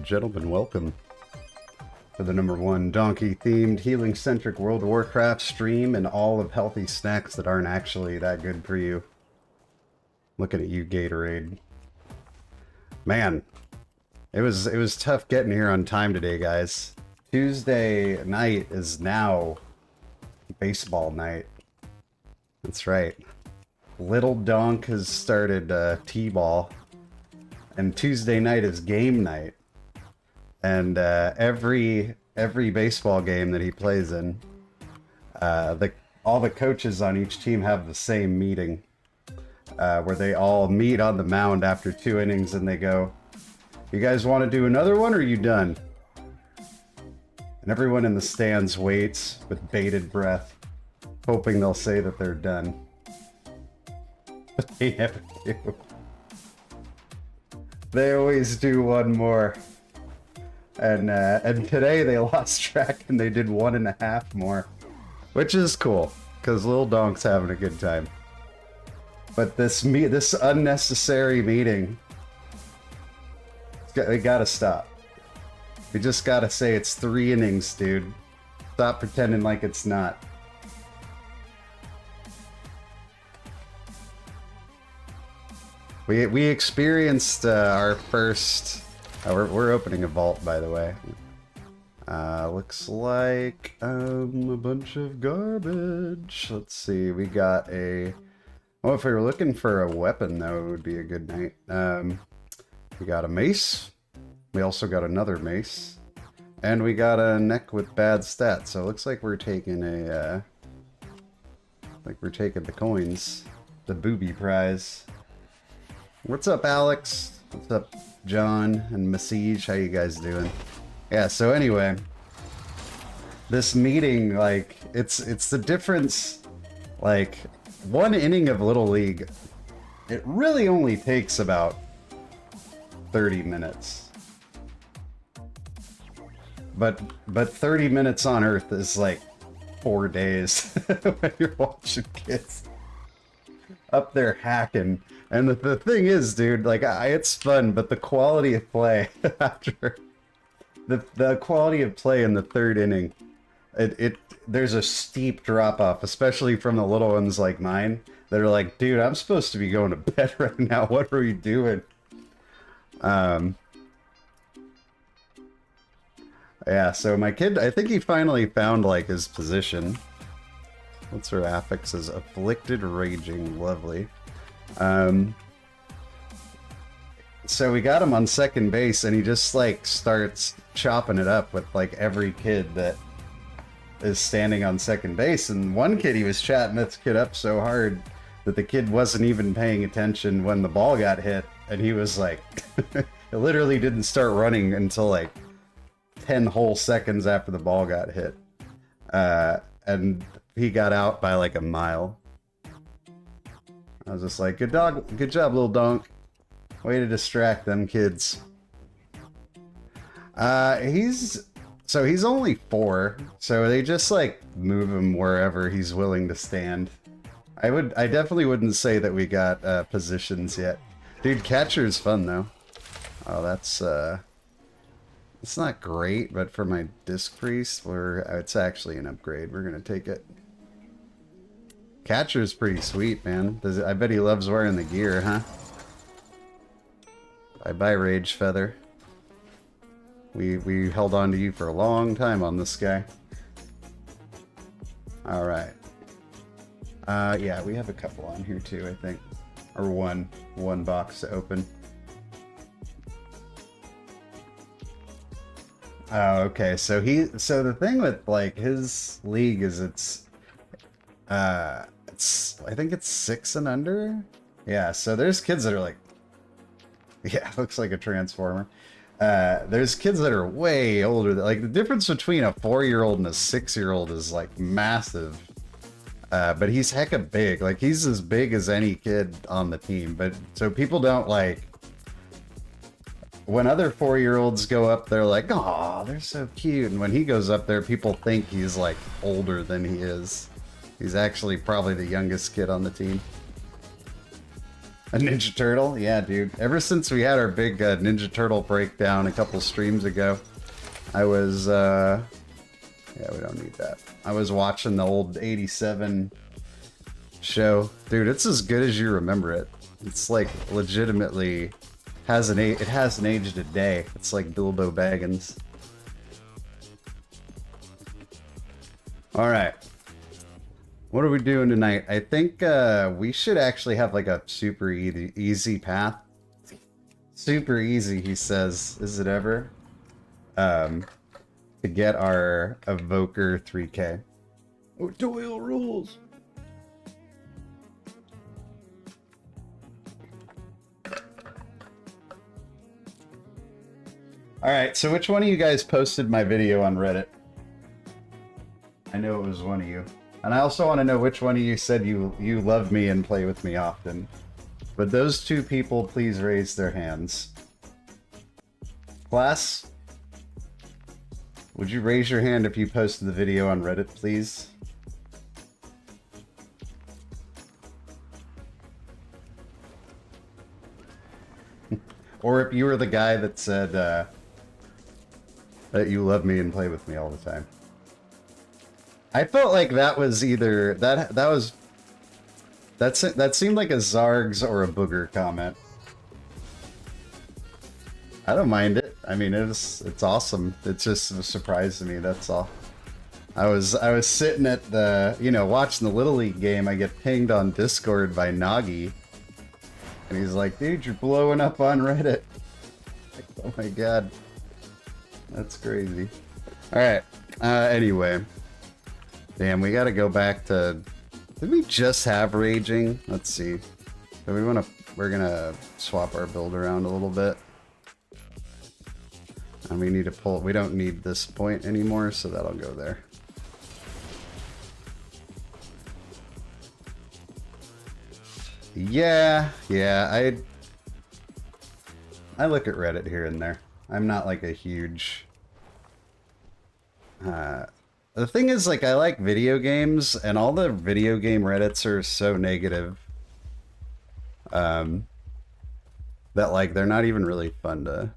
gentlemen, welcome to the #1 donkey-themed, healing-centric World of Warcraft stream and all of healthy snacks that aren't actually that good for you. Looking at you, Gatorade. Man, it was tough getting here on time today, guys. Tuesday night is now baseball night. That's right. Little Donk has started T-ball, and Tuesday night is game night. And every baseball game that he plays in, all the coaches on each team have the same meeting, where they all meet on the mound after 2 innings and they go, "You guys want to do another one, or are you done?" And everyone in the stands waits with bated breath, hoping they'll say that they're done. But they never do. They always do one more. And today they lost track and they did 1.5 more. Which is cool, because Lil Donk's having a good time. But this unnecessary meeting, we gotta stop. We just gotta say it's 3 innings, dude. Stop pretending like it's not. We experienced our first... we're opening a vault, by the way. Looks like a bunch of garbage. Let's see, we got a... Well, if we were looking for a weapon, though, it would be a good night. We got a mace. We also got another mace. And we got a neck with bad stats, so it looks like we're taking a... the coins. The booby prize. What's up, Alex? What's up, John and Massige? How you guys doing? Yeah, so anyway, this meeting, like, it's the difference, like, 1 inning of Little League, it really only takes about 30 minutes. But 30 minutes on Earth is like 4 days when you're watching kids up there hacking. And the thing is, dude, like, it's fun, but the quality of play after the quality of play in the 3rd inning, there's a steep drop off, especially from the little ones like mine that are like, dude, I'm supposed to be going to bed right now. What are we doing? Yeah, so my kid, I think he finally found like his position. What's her affix? Is Afflicted, Raging, lovely. So we got him on second base, and he just like starts chopping it up with like every kid that is standing on second base. And one kid, he was chatting this kid up so hard that the kid wasn't even paying attention when the ball got hit, and he was like, it literally didn't start running until like 10 whole seconds after the ball got hit. And he got out by like a mile. I was just like, good job, little donk. Way to distract them kids. He's only 4, so they just like move him wherever he's willing to stand. I definitely wouldn't say that we got positions yet. Dude, catcher's fun though. Oh, that's it's not great, but for my disc priest, it's actually an upgrade. We're gonna take it. Catcher's pretty sweet, man. I bet he loves wearing the gear, huh? Bye-bye, Rage Feather. We held on to you for a long time on this guy. Alright. Yeah, we have a couple on here too, I think. Or one box to open. Oh, okay. So the thing with like his league is I think it's 6 and under. Yeah, so there's kids that are like, yeah, looks like a transformer. There's kids that are way older. Like the difference between a 4-year-old and a 6-year-old is like massive. But he's hecka big. Like he's as big as any kid on the team. But so people don't like, when other 4-year-olds go up, they're like, "Aw, they're so cute." And when he goes up there, people think he's like older than he is. He's actually probably the youngest kid on the team. A Ninja Turtle? Yeah, dude. Ever since we had our big Ninja Turtle breakdown a couple streams ago, I was, yeah, we don't need that. I was watching the old 87 show. Dude, it's as good as you remember it. It's like legitimately it hasn't aged a day. It's like Bilbo Baggins. Alright. What are we doing tonight? I think we should actually have like a super easy path. Super easy, he says. Is it ever? To get our Evoker 3K. Oh, Doyle rules! Alright, so which one of you guys posted my video on Reddit? I know it was one of you. And I also want to know which one of you said you love me and play with me often. But those two people, please raise their hands. Class? Would you raise your hand if you posted the video on Reddit, please? Or if you were the guy that said that you love me and play with me all the time. I felt like that was either that seemed like a Zargs or a Booger comment. I don't mind it. I mean, it's awesome. It's just a surprise to me. That's all. I was sitting at the watching the Little League game. I get pinged on Discord by Nagi, and he's like, "Dude, you're blowing up on Reddit." Like, oh my god, that's crazy. All right. Anyway. Damn, we gotta go back to... Did we just have raging? Let's see. So we're gonna swap our build around a little bit. And we need to pull... We don't need this point anymore, so that'll go there. Yeah, I look at Reddit here and there. I'm not like a huge... The thing is, like, I like video games, and all the video game Reddits are so negative. That, like, they're not even really fun to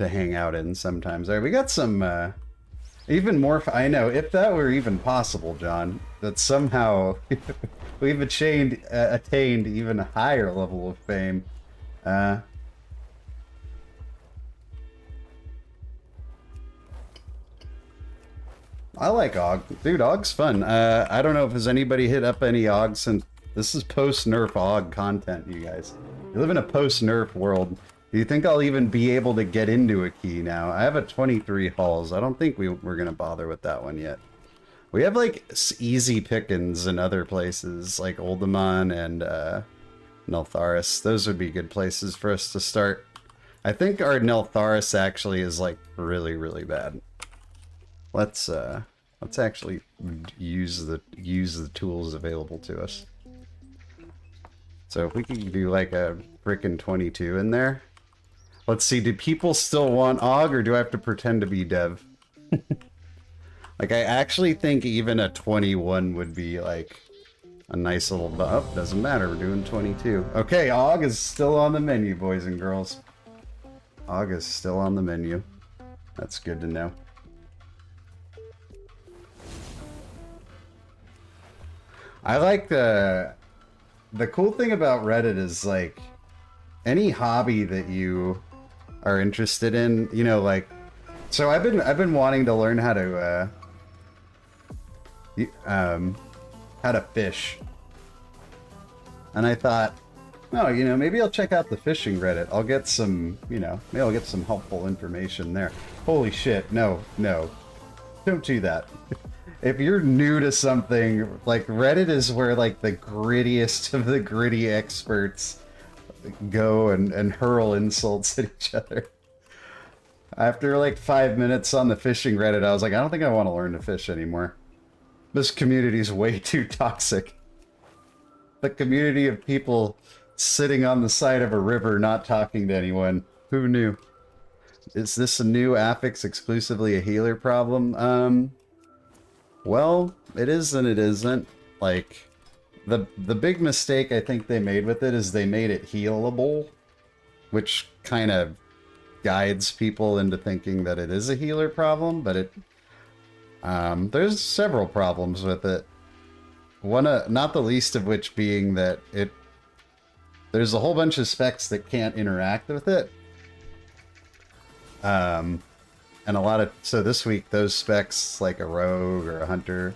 hang out in sometimes. All right, we got some, even more... I know, if that were even possible, John, that somehow we've attained even a higher level of fame. I like Og. Dude, Og's fun. I don't know if has anybody hit up any Og since... This is post-nerf Og content, you guys. You live in a post-nerf world. Do you think I'll even be able to get into a key now? I have a 23 hulls. I don't think we're going to bother with that one yet. We have, like, easy pickings in other places, like Oldemon and Neltharis. Those would be good places for us to start. I think our Neltharis actually is, like, really, really bad. Let's actually use the tools available to us. So if we could do like a frickin' 22 in there. Let's see, do people still want Og, or do I have to pretend to be Dev? Like, I actually think even a 21 would be like a nice little doesn't matter, we're doing 22. Okay, Og is still on the menu, boys and girls. Og is still on the menu. That's good to know. I like the cool thing about Reddit is, like, any hobby that you are interested in, you know, like, so I've been wanting to learn how to fish. And I thought, oh, you know, maybe I'll check out the fishing Reddit. I'll get some, you know, maybe I'll get some helpful information there. Holy shit, no, don't do that. If you're new to something, like, Reddit is where, like, the grittiest of the gritty experts go and hurl insults at each other. After, like, 5 minutes on the fishing Reddit, I was like, I don't think I want to learn to fish anymore. This community is way too toxic. The community of people sitting on the side of a river not talking to anyone. Who knew? Is this a new Affix exclusively a healer problem? Well, it is and it isn't. Like, The big mistake I think they made with it is they made it healable, which kind of guides people into thinking that it is a healer problem, but it there's several problems with it. One, not the least of which being that there's a whole bunch of specs that can't interact with it. And so this week those specs like a rogue or a hunter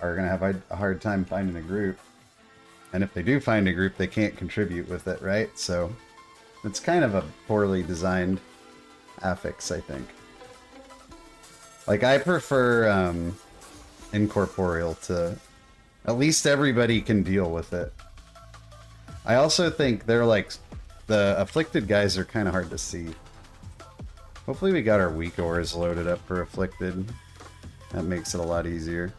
are gonna have a hard time finding a group. And if they do find a group, they can't contribute with it, right? So it's kind of a poorly designed affix, I think. Like, I prefer incorporeal to... At least everybody can deal with it. I also think they're like... The Afflicted guys are kind of hard to see. Hopefully we got our weakauras loaded up for Afflicted. That makes it a lot easier.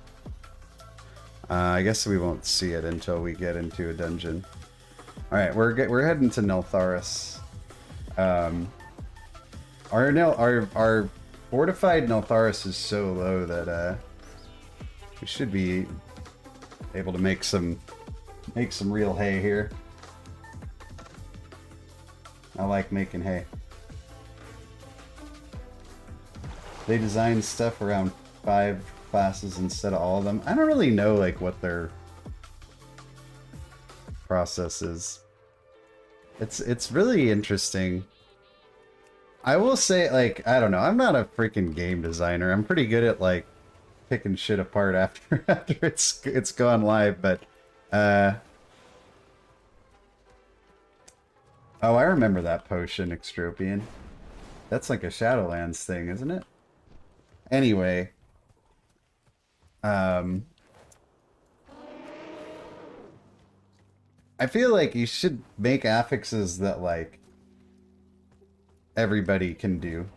I guess we won't see it until we get into a dungeon. Alright, we're heading to Neltharis. Our fortified Neltharis is so low that we should be able to make some real hay here. I like making hay. They designed stuff around 5 classes instead of all of them. I don't really know like what their process is. It's really interesting. I will say, like, I don't know, I'm not a freaking game designer. I'm pretty good at like picking shit apart after it's gone live, but oh, I remember that potion, Extropian. That's like a Shadowlands thing, isn't it? Anyway, I feel like you should make affixes that like everybody can do,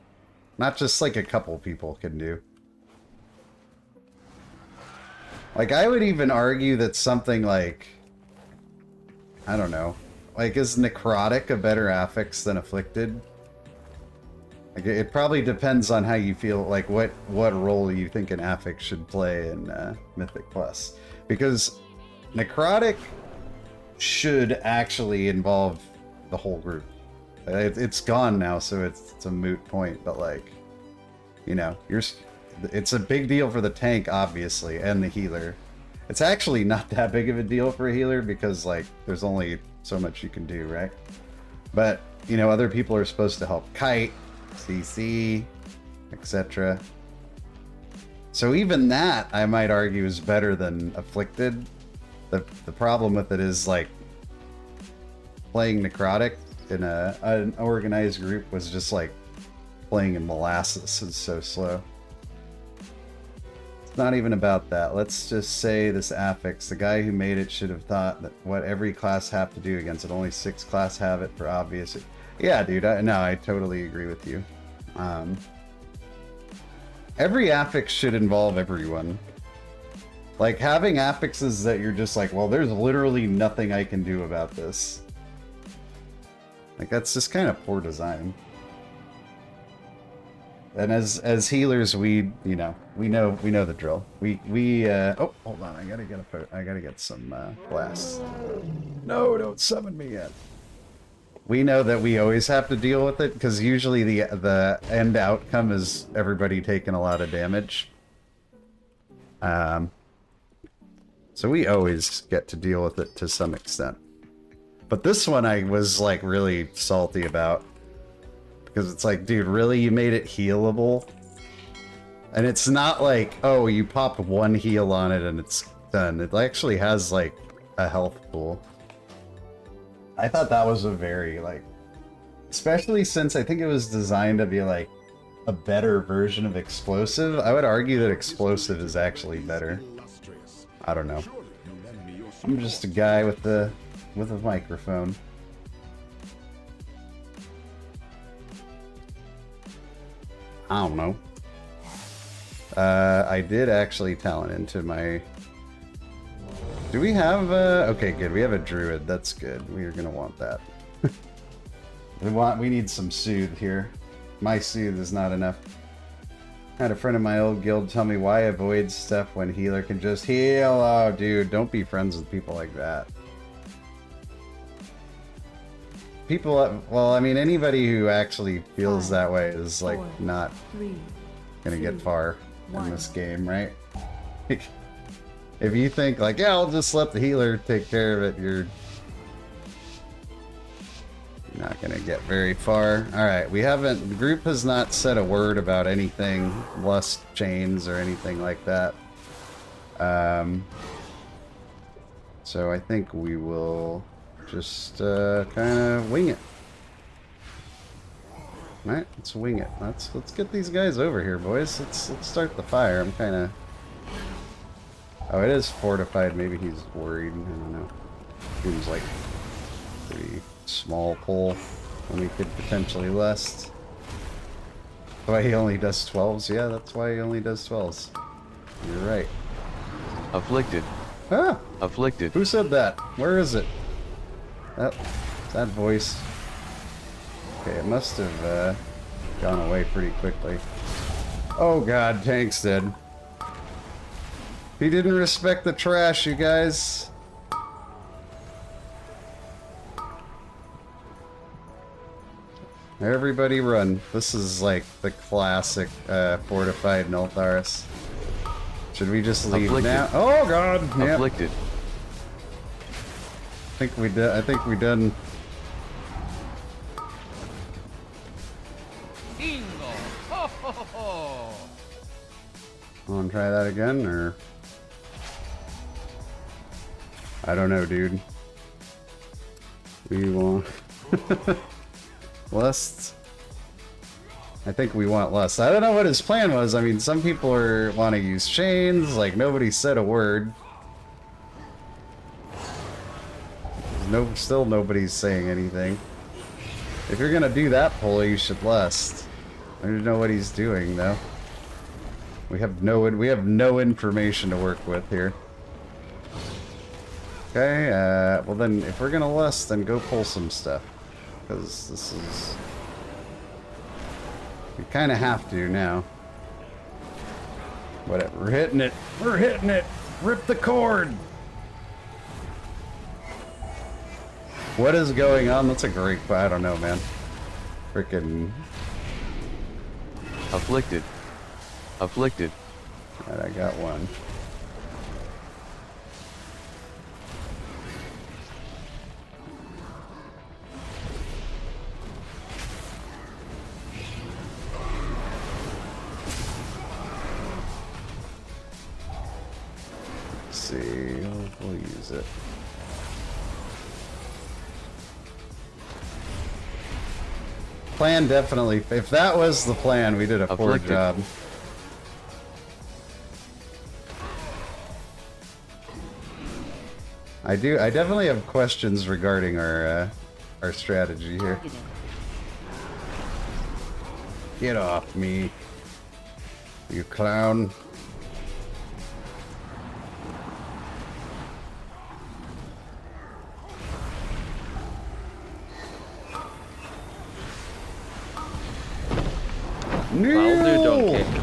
not just like a couple people can do. Like, I would even argue that something like, I don't know, like, is Necrotic a better affix than Afflicted? Like, it probably depends on how you feel, like what role you think an affix should play in Mythic Plus. Because Necrotic should actually involve the whole group. It's gone now, so it's a moot point, but like, you know, it's a big deal for the tank, obviously, and the healer. It's actually not that big of a deal for a healer because, like, there's only so much you can do, right? But, you know, other people are supposed to help kite, CC, etc. So even that, I might argue, is better than Afflicted. The problem with it is, like, playing Necrotic in an organized group was just like playing in molasses. It's so slow. It's not even about that. Let's just say this affix, the guy who made it should have thought that what every class have to do against it. Only 6 class have it for obvious. Yeah, dude, I totally agree with you. Every affix should involve everyone. Like, having affixes that you're just like, well, there's literally nothing I can do about this. Like, that's just kind of poor design. And as healers, we know the drill. Oh, hold on, I gotta get some blasts. No, don't summon me yet. We know that we always have to deal with it because usually the end outcome is everybody taking a lot of damage. So we always get to deal with it to some extent. But this one I was like really salty about. Because it's like, dude, really? You made it healable? And it's not like, oh, you popped 1 heal on it and it's done. It actually has like a health pool. I thought that was a very, like, especially since I think it was designed to be like a better version of Explosive. I would argue that Explosive is actually better. I don't know. I'm just a guy with a microphone. I don't know. I did actually talent into my... Do we have okay, good. We have a druid. That's good. We are gonna want that. We need some soothe here. My soothe is not enough. Had a friend in my old guild tell me why avoid stuff when healer can just heal. Oh, dude, don't be friends with people like that. People, well, I mean, anybody who actually feels that way is, like, not gonna get far in this game, right? If you think, like, yeah, I'll just let the healer take care of it, you're not gonna get very far. Alright, the group has not said a word about anything, lust chains or anything like that. So I think we will just kind of wing it. Alright, let's wing it. Let's get these guys over here, boys. Let's start the fire. I'm kind of... Oh, it is fortified. Maybe he's worried. I don't know. Seems like a pretty small pull when we could potentially lust. That's why he only does 12s? Yeah, that's why he only does 12s. You're right. Afflicted. Ah! Afflicted. Who said that? Where is it? That voice. Okay, it must have gone away pretty quickly. Oh god, Tank's dead. He didn't respect the trash, you guys. Everybody run. This is like the classic fortified Nultharis. Should we just leave Afflicted. now? Oh god! Yep. Afflicted. I think we done. Bingo! Ho ho ho! Wanna try that again, or? I don't know, dude. We want... Lust? I think we want lust. I don't know what his plan was. I mean, some people want to use chains. Like, nobody said a word. Still nobody's saying anything. If you're gonna do that pull, you should lust. I don't know what he's doing, though. We have no information to work with here. Okay, well then, if we're gonna lust, then go pull some stuff. Because this is... We kind of have to now. Whatever, we're hitting it! We're hitting it! Rip the cord! What is going on? That's a great... I don't know, man. Frickin'... Afflicted. Afflicted. Alright, I got one. Let's see, we'll use it. Plan definitely, if that was the plan, we did a poor Afflicted. job. I definitely have questions regarding our strategy here. Get off me, you clown. That'll do, No! Donkey.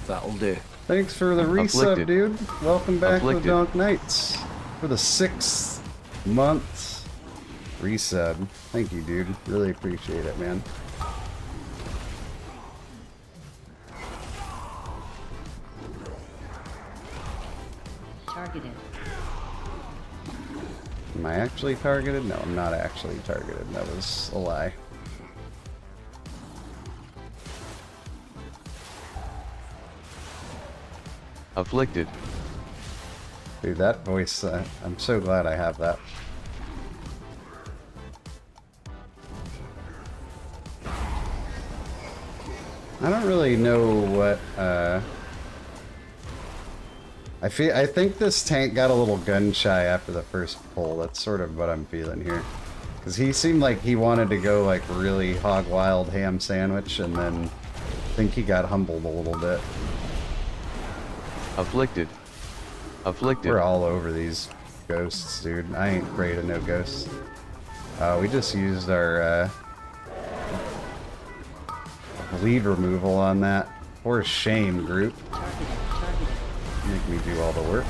That'll do. Thanks for the resub, Afflicted. dude. Welcome back Afflicted. to the Donk Knights for the 6th month resub. Thank you, dude. Really appreciate it, man. Targeted. Am I actually targeted? No, I'm not actually targeted. That was a lie. Afflicted. Dude, that voice, I'm so glad I have that. I don't really know what, I think this tank got a little gun shy after the first pull. That's sort of what I'm feeling here. Because he seemed like he wanted to go like really hog wild ham sandwich, and then I think he got humbled a little bit. Afflicted. Afflicted. We're all over these ghosts, dude. I ain't afraid of no ghosts. We just used our bleed removal on that. For shame, group. Targeted. Targeted. Make me do all the work.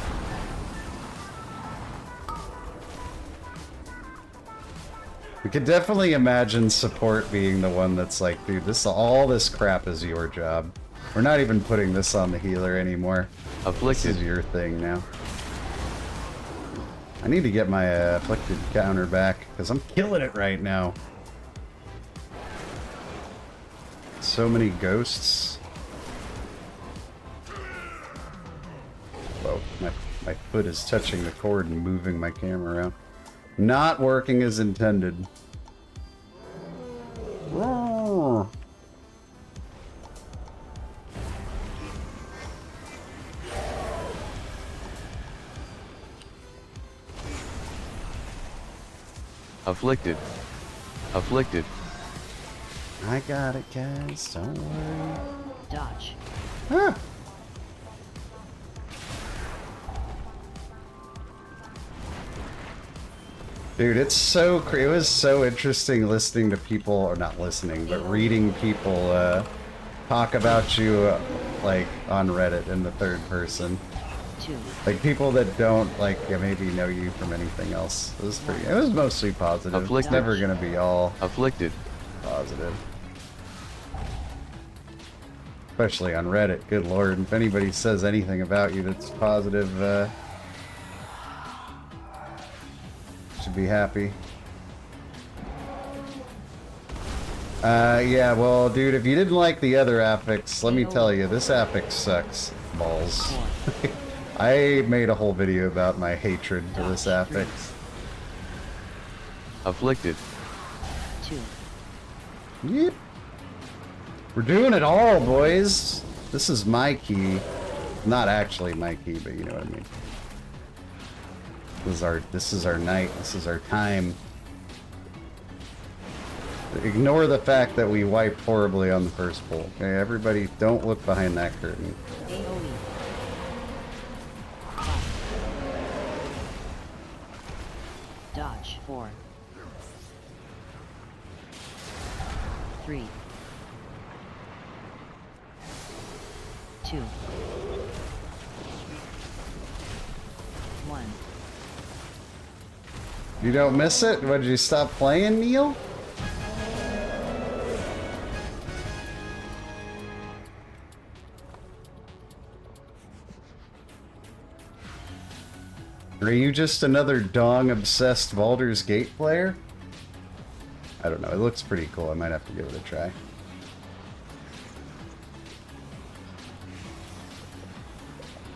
We could definitely imagine support being the one that's like, dude, all this crap is your job. We're not even putting this on the healer anymore. Afflicted. This is your thing now. I need to get my Afflicted counter back, because I'm killing it right now. So many ghosts. Whoa, my foot is touching the cord and moving my camera around. Not working as intended. Roar. Afflicted. Afflicted. I got it, guys. Don't worry. Dodge. Ah. Dude, it was so interesting listening to people, or not listening, but reading people talk about you like on Reddit in the third person. 2. Like people that don't like maybe know you from anything else. It was mostly positive. It's Afflicted. never gonna be all Afflicted. positive. Especially on Reddit. Good lord, if anybody says anything about you that's positive, should be happy. Yeah, well, dude, if you didn't like the other Affix, let me tell you, this Affix sucks. Balls. I made a whole video about my hatred to this Affix. Afflicted. 2. Yep. We're doing it all, boys. This is my key. Not actually my key, but you know what I mean. This is our night. This is our time. Ignore the fact that we wiped horribly on the first pull. Okay, everybody, don't look behind that curtain. AoE. 5. Dodge. 4. 3. 2. 1. You don't miss it? What, did you stop playing, Neil? Are you just another dong-obsessed Baldur's Gate player? I don't know. It looks pretty cool. I might have to give it a try.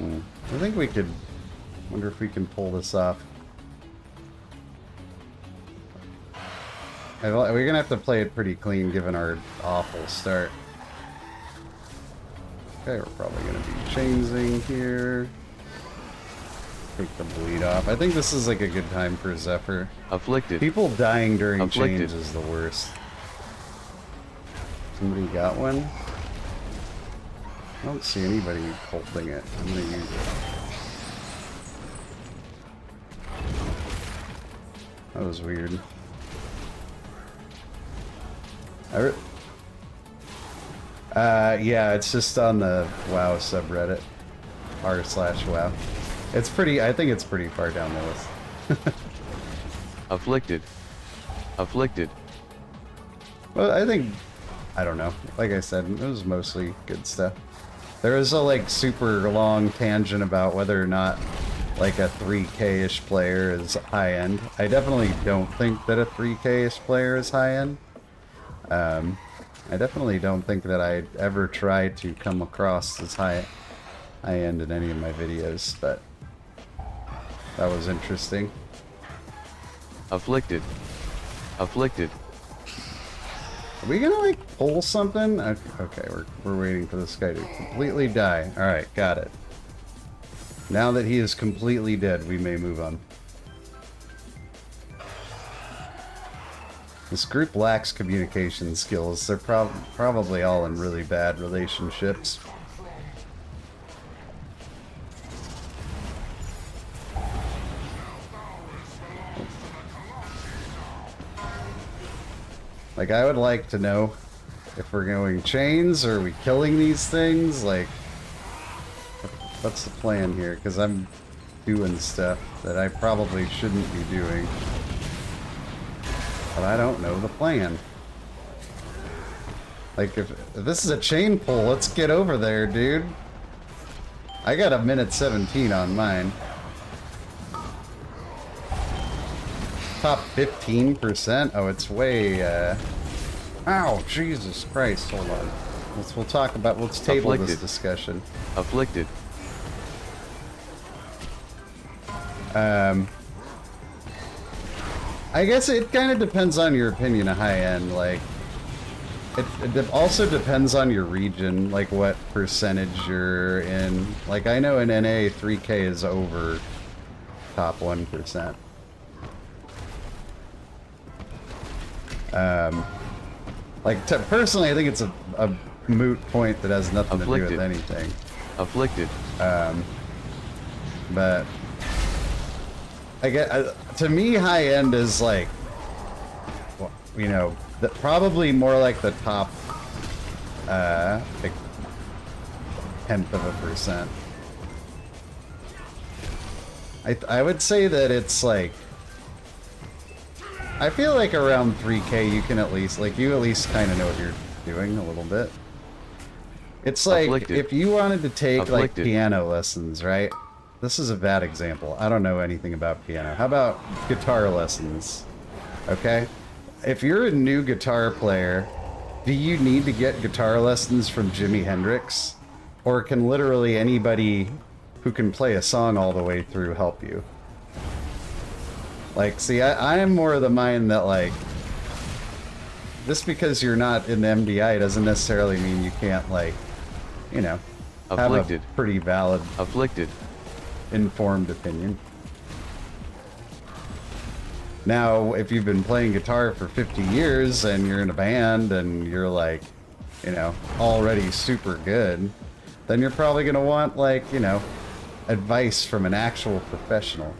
I think we could... wonder if we can pull this off. We're gonna have to play it pretty clean given our awful start. Okay, we're probably gonna be chainsing here. Take the bleed off. I think this is like a good time for Zephyr. Afflicted. People dying during Afflicted. chains is the worst. Somebody got one? I don't see anybody holding it. I'm gonna use it. That was weird. Yeah, it's just on the WoW subreddit. r/WoW. It's pretty, I think it's pretty far down the list. Afflicted. Afflicted. Well, I think, I don't know. Like I said, it was mostly good stuff. There was a like super long tangent about whether or not like a 3K-ish player is high-end. I definitely don't think that a 3K-ish player is high-end. I definitely don't think that I'd ever tried to come across as high-end in any of my videos, but that was interesting. Afflicted. Afflicted. Are we gonna like pull something? Okay, we're waiting for this guy to completely die. All right, got it. Now that he is completely dead, we may move on. This group lacks communication skills. They're probably all in really bad relationships. Like, I would like to know if we're going chains, or are we killing these things? Like, what's the plan here? Because I'm doing stuff that I probably shouldn't be doing. But I don't know the plan. Like, if this is a chain pull, let's get over there, dude. I got a minute 17 on mine. Top 15%? Oh, it's way, Ow, Jesus Christ, hold on. We'll talk about, let's table this Afflicted. discussion. Afflicted. I guess it kind of depends on your opinion of high end, like, also depends on your region, like what percentage you're in. Like, I know in NA, 3K is over top 1%. Like, personally, I think it's a moot point that has nothing to do Afflicted. with anything. Afflicted. But I get, to me, high end is like, well, you know, probably more like the top, like, 0.1%. I would say that it's like, I feel like around 3K you can at least, like, you at least kind of know what you're doing a little bit. It's like, Afflicted. if you wanted to take, like, Afflicted. piano lessons, right? This is a bad example. I don't know anything about piano. How about guitar lessons? Okay? If you're a new guitar player, do you need to get guitar lessons from Jimi Hendrix? Or can literally anybody who can play a song all the way through help you? Like, see, I am more of the mind that, like, just because you're not in the MDI doesn't necessarily mean you can't, like, you know, have Afflicted. a pretty valid, Afflicted. informed opinion. Now, if you've been playing guitar for 50 years and you're in a band and you're, like, you know, already super good, then you're probably going to want, like, you know, advice from an actual professional.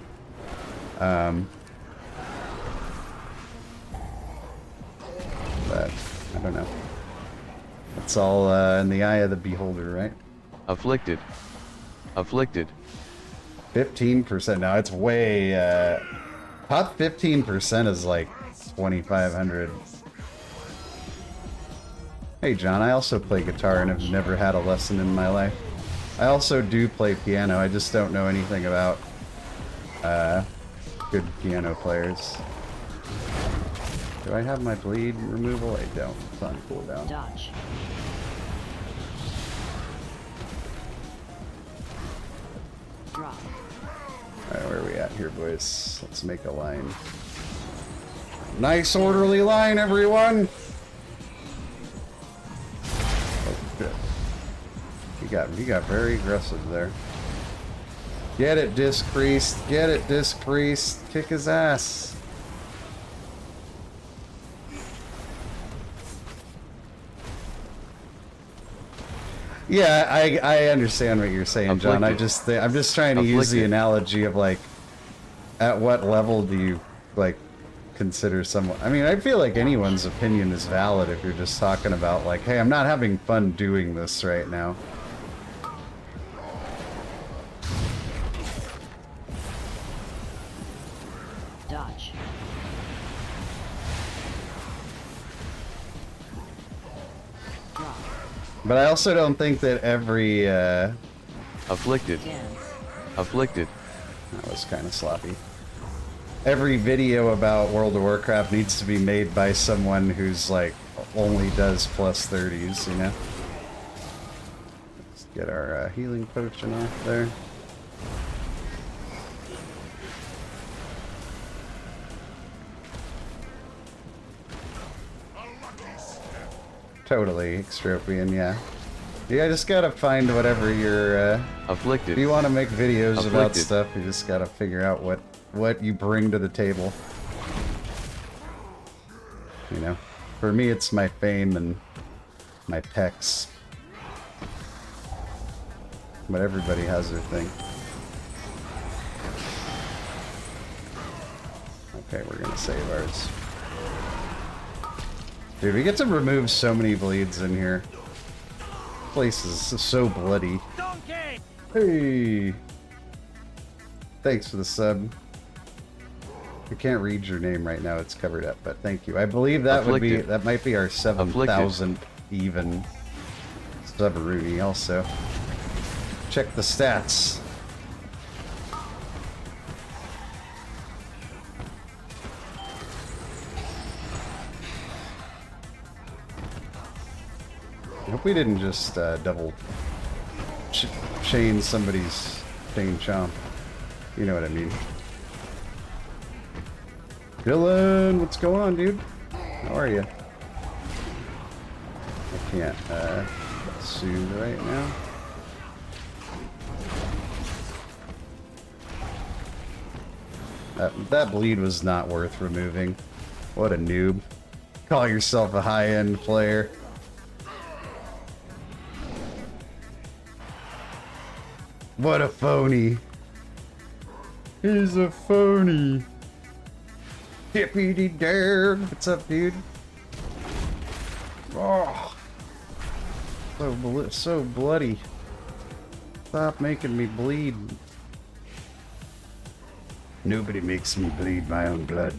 But I don't know. It's all in the eye of the beholder, right? Afflicted. Afflicted. 15% now. It's way. Top 15% is like 2,500. Hey, John. I also play guitar and have never had a lesson in my life. I also do play piano. I just don't know anything about good piano players. Do I have my bleed removal? I don't. It's on cooldown. Dodge. Drop. Alright, where are we at here, boys? Let's make a line. Nice orderly line, everyone! Oh, shit. He got very aggressive there. Get it, Disc Priest. Get it, Disc Priest. Kick his ass. Yeah, I understand what you're saying, John. I'm just trying to use the Afflicted. analogy of, like, at what level do you, like, consider someone? I mean, I feel like anyone's opinion is valid if you're just talking about, like, hey, I'm not having fun doing this right now. Dodge. Drop. But I also don't think that every, Afflicted. Dance. Afflicted. that was kind of sloppy. Every video about World of Warcraft needs to be made by someone who's, like, only does plus 30s, you know? Let's get our healing potion off there. Totally, Extropian, yeah. You just gotta find whatever your, Afflicted. if you want to make videos about Afflicted. stuff, you just gotta figure out what you bring to the table. You know? For me, it's my fame and my pecs. But everybody has their thing. Okay, we're gonna save ours. Dude, we get to remove so many bleeds in here. Place is so bloody. Hey! Thanks for the sub. I can't read your name right now, it's covered up, but thank you. I believe that Afflicted. that might be our 7,000th even sub Rooney also. Check the stats. I hope we didn't just double chain somebody's chain chomp. You know what I mean. Dylan, what's going on, dude? How are you? I can't soothe right now. That bleed was not worth removing. What a noob. Call yourself a high-end player. What a phony. He's a phony. Hippity dare. What's up, dude? Oh. So bloody. Stop making me bleed. Nobody makes me bleed my own blood.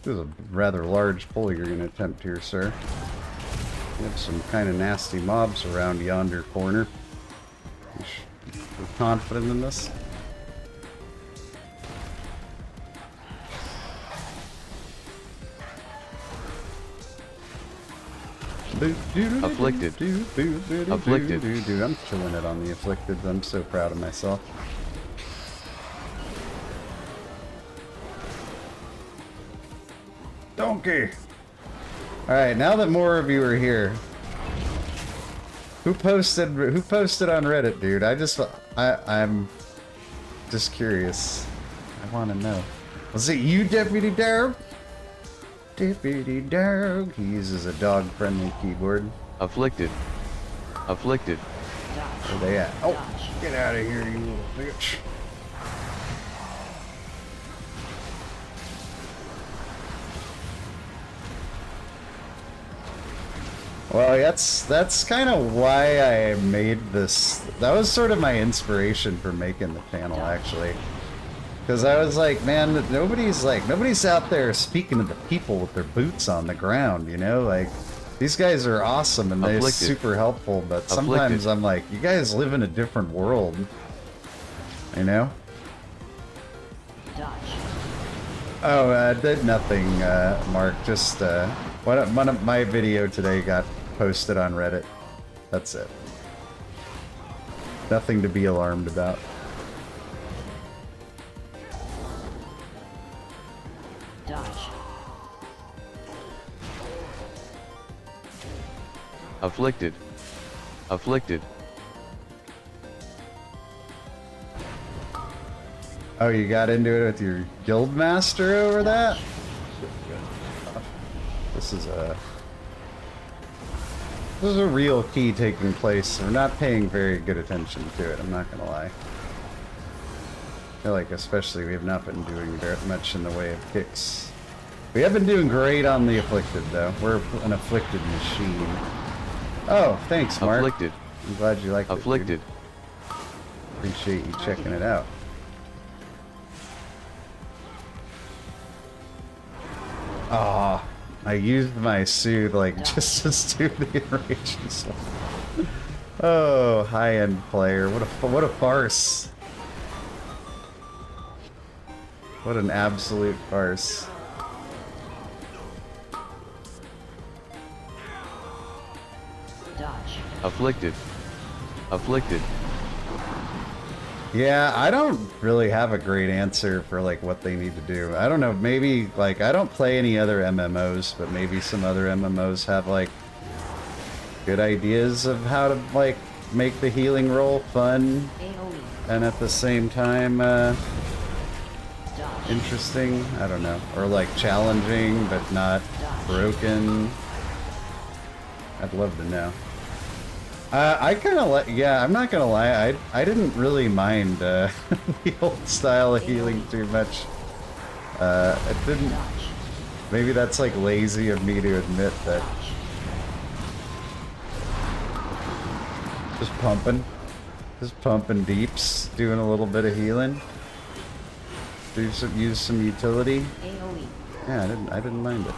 This is a rather large pull you're going to attempt here, sir. You have some kind of nasty mobs around yonder corner. We're confident in this. Afflicted. Afflicted. Dude, I'm killing it on the Afflicted. I'm so proud of myself. Donkey! Alright, now that more of you are here, who posted on Reddit, dude? I'm just curious. I want to know. Was it you, Deputy Dog? Deputy Dog. He uses a dog-friendly keyboard. Afflicted. Afflicted. Where they at? Oh, get out of here, you little bitch. Well, that's kind of why I made this. That was sort of my inspiration for making the channel, actually. Because I was like, man, nobody's out there speaking to the people with their boots on the ground, you know? Like, these guys are awesome and they're Afflicted. super helpful, but sometimes Afflicted. I'm like, you guys live in a different world, you know? Dodge. Oh, did nothing, Mark. Just one of my video today got posted on Reddit. That's it. Nothing to be alarmed about. Dodge. Afflicted. Afflicted. Oh, you got into it with your guild master over that? This is a real key taking place. We're not paying very good attention to it, I'm not gonna lie. I feel like especially we have not been doing very much in the way of kicks. We have been doing great on the Afflicted though. We're an Afflicted machine. Oh, thanks Mark. Afflicted. I'm glad you liked Afflicted. it, dude. Appreciate you checking it out. Ah, I used my soothe like just to soothe the enraging soul. Oh, high-end player! What a farce! What an absolute farce! Dodge. Afflicted. Afflicted. Yeah, I don't really have a great answer for like what they need to do. I don't know, maybe like I don't play any other MMOs, but maybe some other MMOs have like good ideas of how to like make the healing roll fun AoE. and at the same time Dodge. interesting. I don't know, or like challenging but not broken. I'd love to know. I kind of like, yeah, I'm not gonna lie, I didn't really mind the old style of healing too much. It didn't, Dodge. Maybe that's like lazy of me to admit that. Just pumping. Just pumping deeps, doing a little bit of healing. Use some utility. AoE. Yeah, I didn't mind it.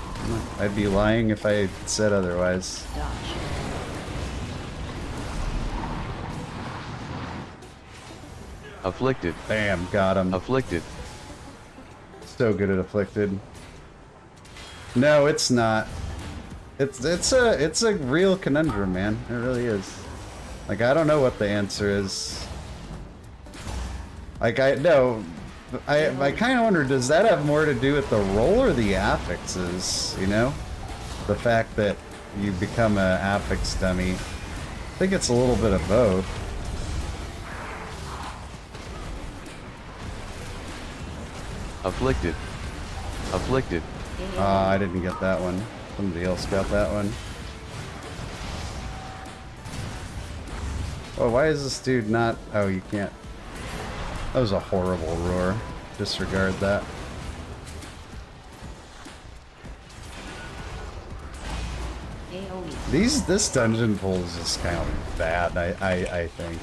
I'd be lying if I said otherwise. Dodge. Afflicted. Bam, got him. Afflicted. So good at Afflicted. No, it's not. It's a real conundrum, man. It really is. Like, I don't know what the answer is. Like, I kind of wonder, does that have more to do with the role or the affixes, you know? The fact that you become an affix dummy. I think it's a little bit of both. Afflicted. Afflicted. I didn't get that one. Somebody else got that one. Oh, why is this dude not... Oh, you can't... That was a horrible roar. Disregard that. AoE. This dungeon pull is just kind of bad, I think.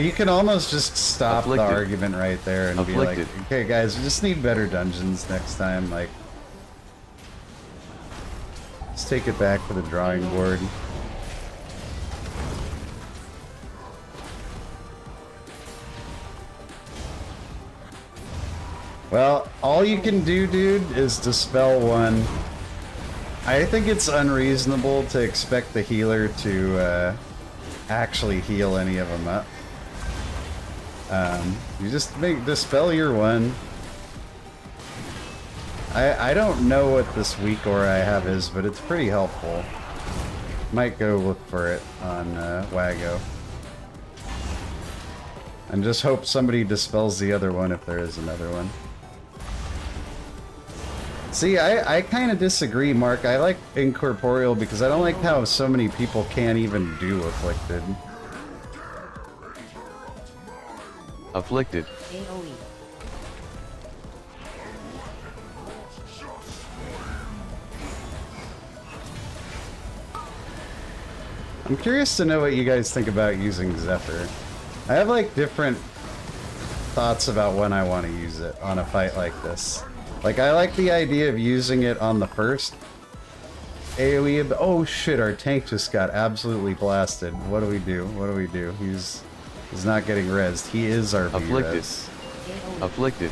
You can almost just stop Afflicted. the argument right there and Afflicted. be like, okay guys, we just need better dungeons next time, like... Let's take it back to the drawing board. Well, all you can do, dude, is dispel one. I think it's unreasonable to expect the healer to actually heal any of them up. You just dispel your one. I don't know what this weakaura I have is, but it's pretty helpful. Might go look for it on Wago. And just hope somebody dispels the other one if there is another one. See, I kind of disagree, Mark. I like Incorporeal because I don't like how so many people can't even do Afflicted. Afflicted. AoE. I'm curious to know what you guys think about using Zephyr. I have like different thoughts about when I want to use it on a fight like this. Like, I like the idea of using it on the first AoE. Oh shit, our tank just got absolutely blasted. What do we do? What do we do? He's not getting rezzed. He is our Afflicted. B-res. AoE. Afflicted.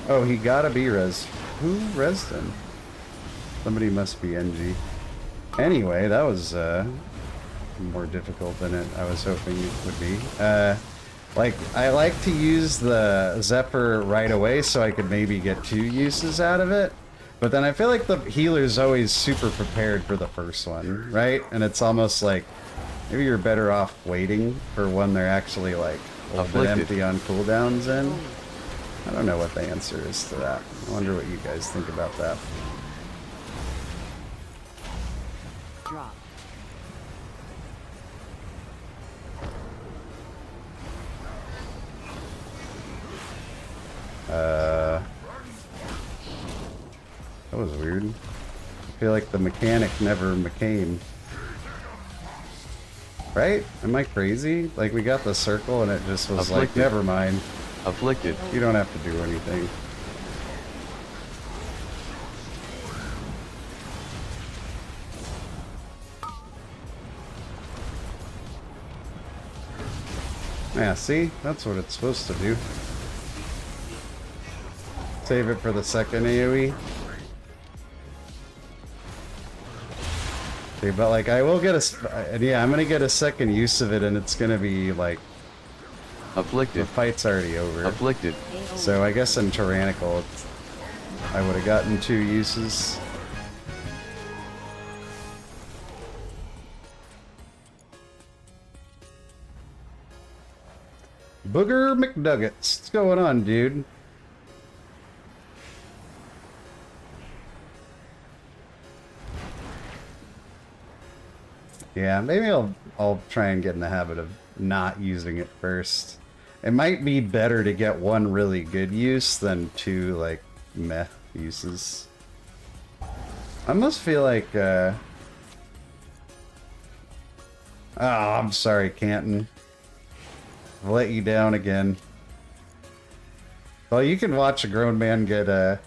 Oh, he got a B-res. Who rezzed him? Somebody must be NG. Anyway, that was more difficult than I was hoping it would be. Like, I like to use the Zephyr right away so I could maybe get 2 uses out of it. But then I feel like the healer's always super prepared for the first one, right? And it's almost like, maybe you're better off waiting for when they're actually like a little bit Afflicted. empty on cooldowns in. I don't know what the answer is to that. I wonder what you guys think about that. Drop. That was weird. I feel like the mechanic never came. Right? Am I crazy? Like, we got the circle and it just was like, Afflicted. never mind. Afflicted. You don't have to do anything. Yeah, see? That's what it's supposed to do. Save it for the second AoE. Okay, but like, I will get yeah, I'm gonna get a second use of it and it's gonna be like, the Afflicted. fight's already over. Afflicted. AoE. So I guess in Tyrannical, I would have gotten 2 uses. Booger McNuggets. What's going on, dude? Yeah, maybe I'll try and get in the habit of not using it first. It might be better to get one really good use than two, like, meh uses. I almost feel like, oh, I'm sorry, Canton. I've let you down again. Well, you can watch a grown man get,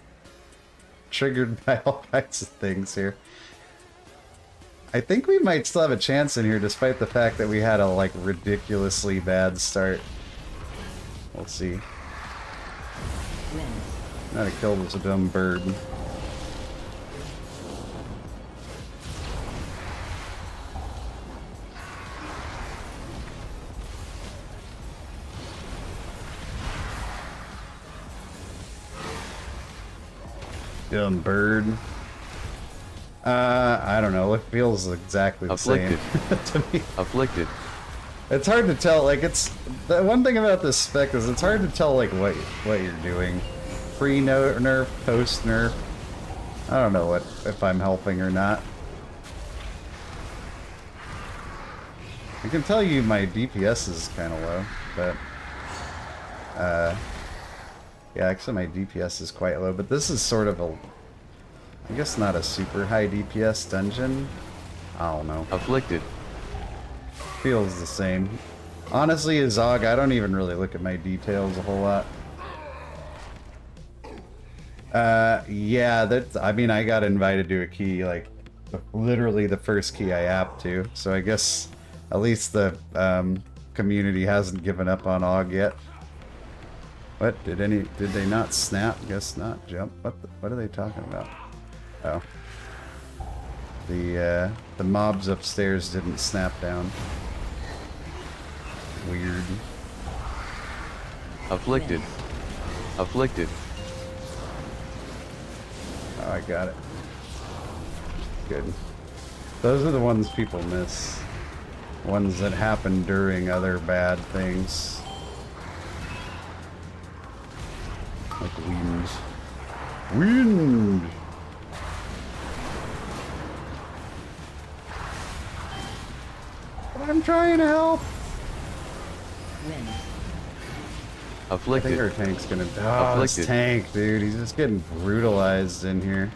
triggered by all kinds of things here. I think we might still have a chance in here, despite the fact that we had a, like, ridiculously bad start. We'll see. Wins. Not a kill was a dumb bird. Dumb bird. I don't know. It feels exactly the Afflicted. same to me. Afflicted. It's hard to tell. Like, it's the one thing about this spec is it's hard to tell like what you're doing. Pre-nerf, post-nerf. I don't know if I'm helping or not. I can tell you my DPS is kind of low, but yeah, actually my DPS is quite low. But this is sort of a, I guess not a super high DPS dungeon. I don't know. Afflicted. Feels the same. Honestly, Azog, I don't even really look at my details a whole lot. Yeah, I mean, I got invited to a key, like, literally the first key I apped to, so I guess at least the, community hasn't given up on Og yet. What? Did they not snap? Guess not. Jump? What are they talking about? Oh. The mobs upstairs didn't snap down. Weird. Afflicted. Afflicted. Oh, I got it. Good. Those are the ones people miss. Ones that happen during other bad things. Like wind. Wind! I'm trying to help! Wins. I think Afflicted. our tank's gonna... Oh, this Afflicted. tank, dude. He's just getting brutalized in here.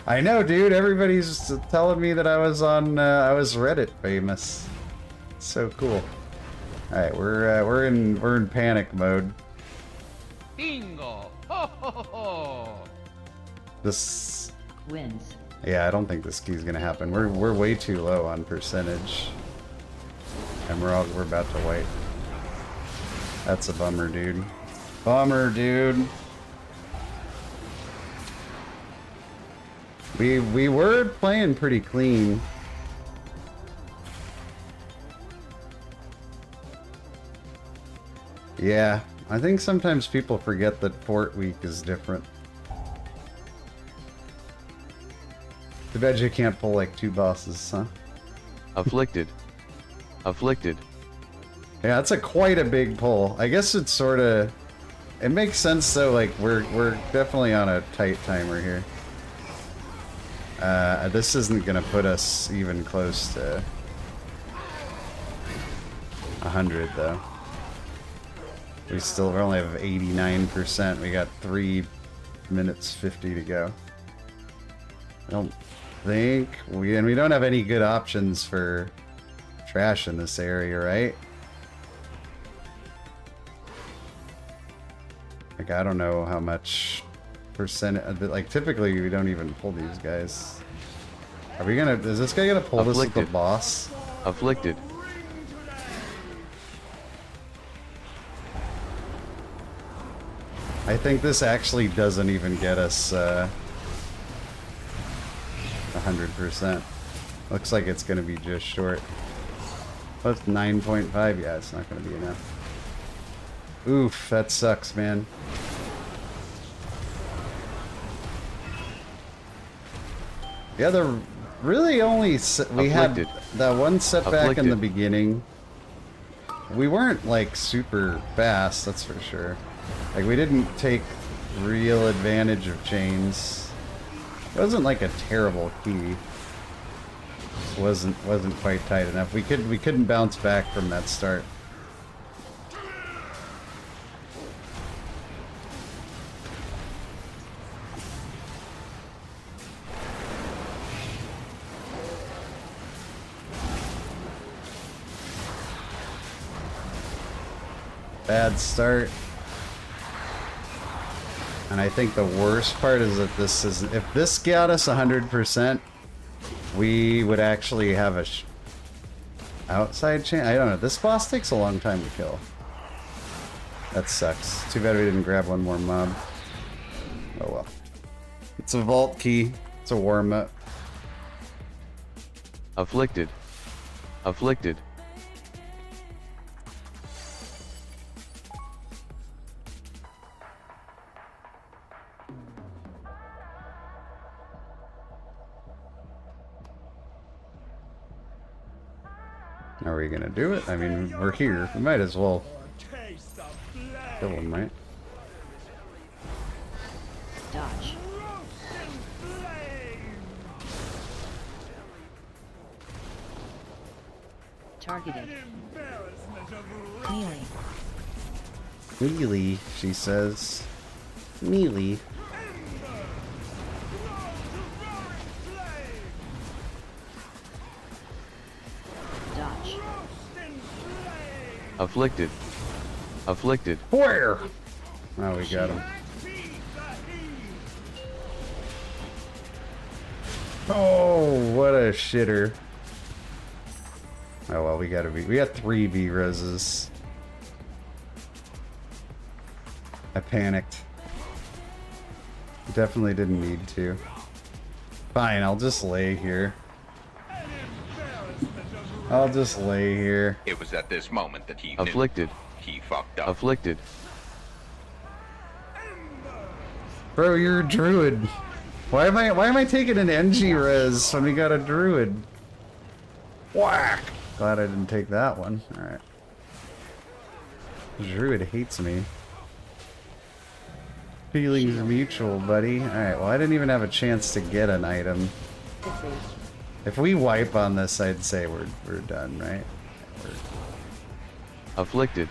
I know, dude. Everybody's telling me that I was on, I was Reddit famous. So cool. Alright, we're in panic mode. Bingo! Ho ho ho ho! This... Wins. Yeah, I don't think this key's gonna happen. We're way too low on percentage. And we're about to wipe. That's a bummer, dude. Bummer, dude. We were playing pretty clean. Yeah, I think sometimes people forget that Fort Week is different. Too bad you can't pull like two bosses, huh? Afflicted. Afflicted. Yeah, that's quite a big pull. I guess it's sort of... It makes sense though, like we're definitely on a tight timer here. This isn't gonna put us even close to 100 though. We only have 89%. We got 3 minutes 50 to go. I don't think we don't have any good options for trash in this area, right? Like, I don't know how much percent, like typically we don't even pull these guys. Are we gonna, is this guy gonna pull this with the Afflicted. boss? Afflicted. I think this actually doesn't even get us 100%. Looks like it's gonna be just short. That's 9.5. Yeah, it's not gonna be enough. Oof, that sucks, man. Yeah, the really only we had Afflicted. that one setback in the Afflicted. beginning. We weren't like super fast, that's for sure. Like we didn't take real advantage of chains. It wasn't like a terrible key. just wasn't quite tight enough. We couldn't bounce back from that start. Bad start. And I think the worst part is that this is, if this got us 100%, we would actually have a outside chance. I don't know. This boss takes a long time to kill. That sucks. Too bad we didn't grab one more mob. Oh well. It's a vault key. It's a warm up. Afflicted. Afflicted. Are we gonna do it? I mean, we're here. We might as well kill him, right? Dodge. Targeted. Melee. Melee, she says. Melee. Dodge. Afflicted. Afflicted. Where? Oh, we got him. Oh, what a shitter. Oh well, we got 3 V reses. I panicked. Definitely didn't need to. Fine, I'll just lay here. I'll just lay here. It was at this moment that he Afflicted. knew he fucked up. Afflicted. Bro, you're a druid. Why am I taking an NG res when we got a druid? Whack! Glad I didn't take that one. Alright. Druid hates me. Feelings are mutual, buddy. Alright, well I didn't even have a chance to get an item. If we wipe on this, I'd say we're done, right? Afflicted.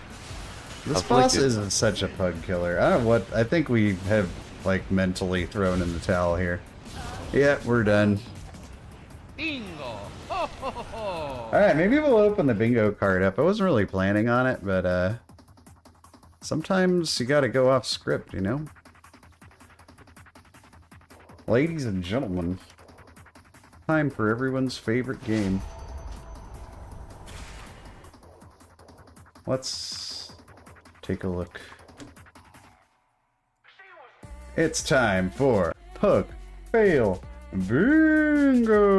This boss Afflicted. isn't such a pug killer. I don't know what, I think we have like mentally thrown in the towel here. Yeah, we're done. Bingo! Ho, ho, ho, ho. Alright, maybe we'll open the bingo card up. I wasn't really planning on it, but sometimes you gotta go off script, you know? Ladies and gentlemen, time for everyone's favorite game. Let's take a look. It's time for Pug Fail Bingo!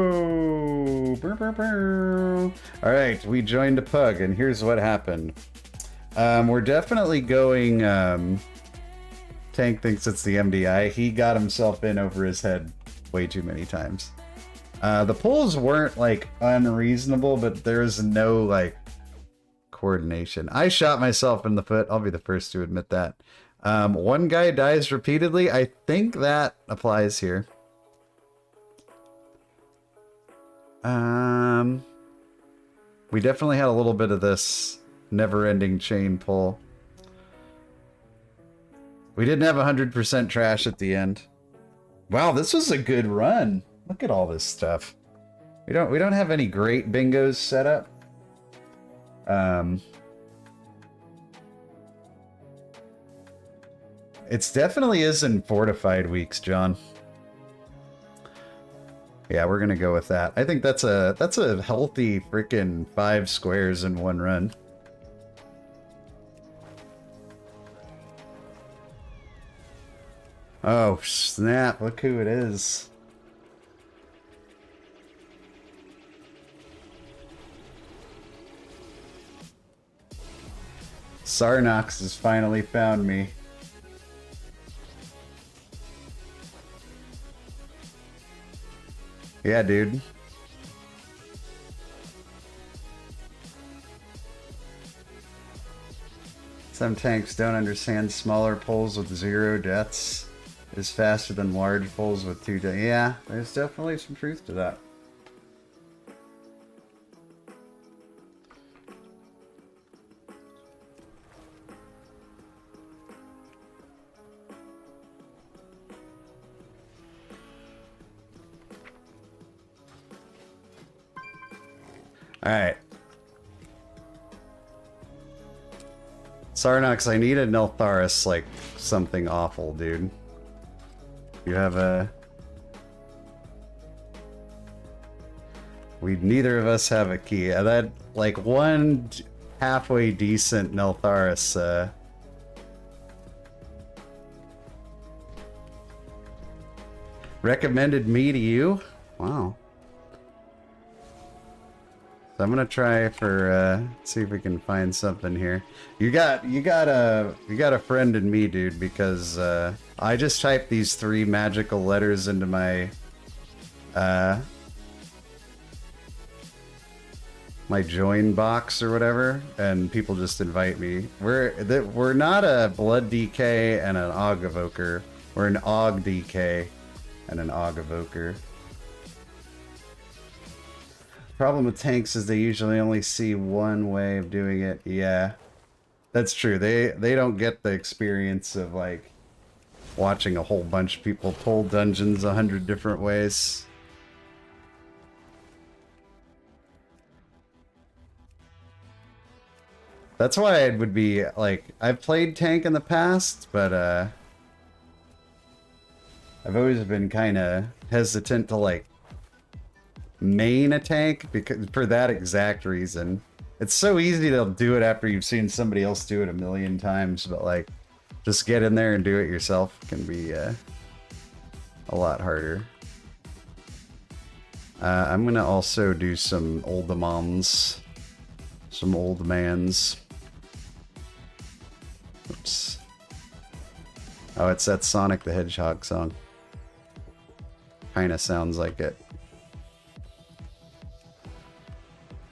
Alright, we joined a pug, and here's what happened. We're definitely going, Tank thinks it's the MDI. He got himself in over his head way too many times. The pulls weren't, like, unreasonable, but there's no, like, coordination. I shot myself in the foot. I'll be the first to admit that. One guy dies repeatedly. I think that applies here. We definitely had a little bit of this never-ending chain pull. We didn't have 100% trash at the end. Wow, this was a good run. Look at all this stuff. We don't have any great bingos set up. It's definitely is in fortified weeks, John. Yeah, we're gonna go with that. I think that's a healthy freaking 5 squares in one run. Oh snap! Look who it is. Sarnox has finally found me. Yeah, dude. Some tanks don't understand smaller pulls with 0 deaths is faster than large pulls with 2 deaths. Yeah, there's definitely some truth to that. Alright. Sarnox, I need a Neltharis, like, something awful, dude. You have a... Neither of us have a key. That, like, one halfway decent Neltharis, recommended me to you? Wow. So I'm gonna try for see if we can find something here. You got a friend in me, dude, because I just typed these 3 magical letters into my my join box or whatever, and people just invite me. We're not a blood DK and an Aug Evoker. We're an Aug DK and an Aug Evoker. Problem with tanks is they usually only see one way of doing it. Yeah, that's true. They don't get the experience of like watching a whole bunch of people pull dungeons 100 different ways. That's why it would be like, I've played tank in the past, but I've always been kind of hesitant to like main a tank because for that exact reason. It's so easy to do it after you've seen somebody else do it a million times, but like just get in there and do it yourself can be a lot harder. I'm gonna also do some old moms, some old mans. Oops. Oh, it's that Sonic the Hedgehog song. Kinda sounds like it.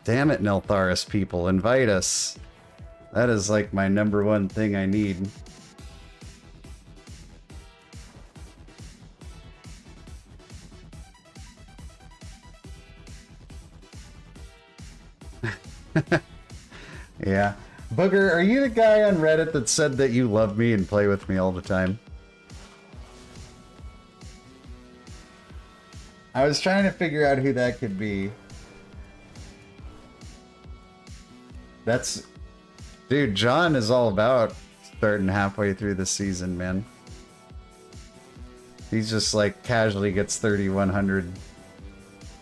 Damn it, Neltharis people, invite us. That is like my #1 thing I need. Yeah. Booger, are you the guy on Reddit that said that you love me and play with me all the time? I was trying to figure out who that could be. That's... Dude, John is all about starting halfway through the season, man. He's just like casually gets 3,100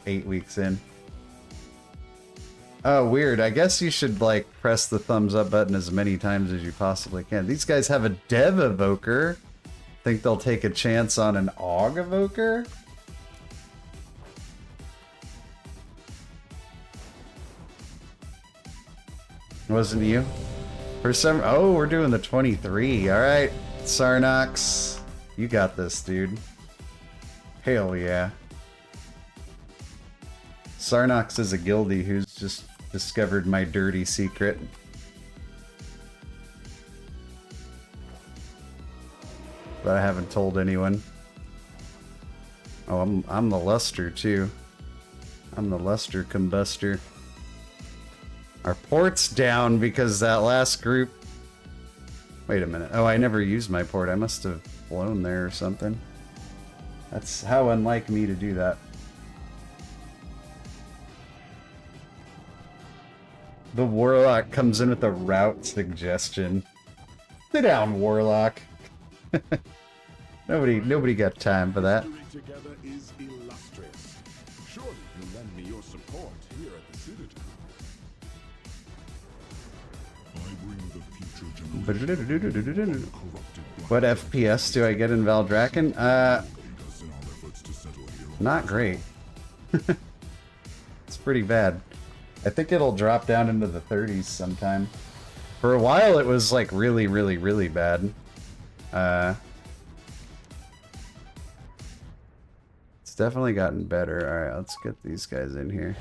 8 weeks in. Oh, weird. I guess you should like press the thumbs up button as many times as you possibly can. These guys have a Dev Evoker. Think they'll take a chance on an Aug Evoker? Wasn't you? For some... Oh, we're doing the 23. Alright, Sarnox. You got this, dude. Hell yeah. Sarnox is a guildie who's just discovered my dirty secret. But I haven't told anyone. Oh, I'm the Luster too. I'm the Luster Combuster. Our port's down because that last group... Wait a minute. Oh, I never used my port. I must have blown there or something. That's how unlike me to do that. The Warlock comes in with a route suggestion. Sit down, Warlock. Nobody got time for that. Together is illustrious. Surely you'll lend me your support here at the Citadel. I bring the future generation. What FPS do I get in Valdrakken? Not great. It's pretty bad. I think it'll drop down into the 30s sometime. For a while it was like really, really, really bad. It's definitely gotten better. Alright, let's get these guys in here.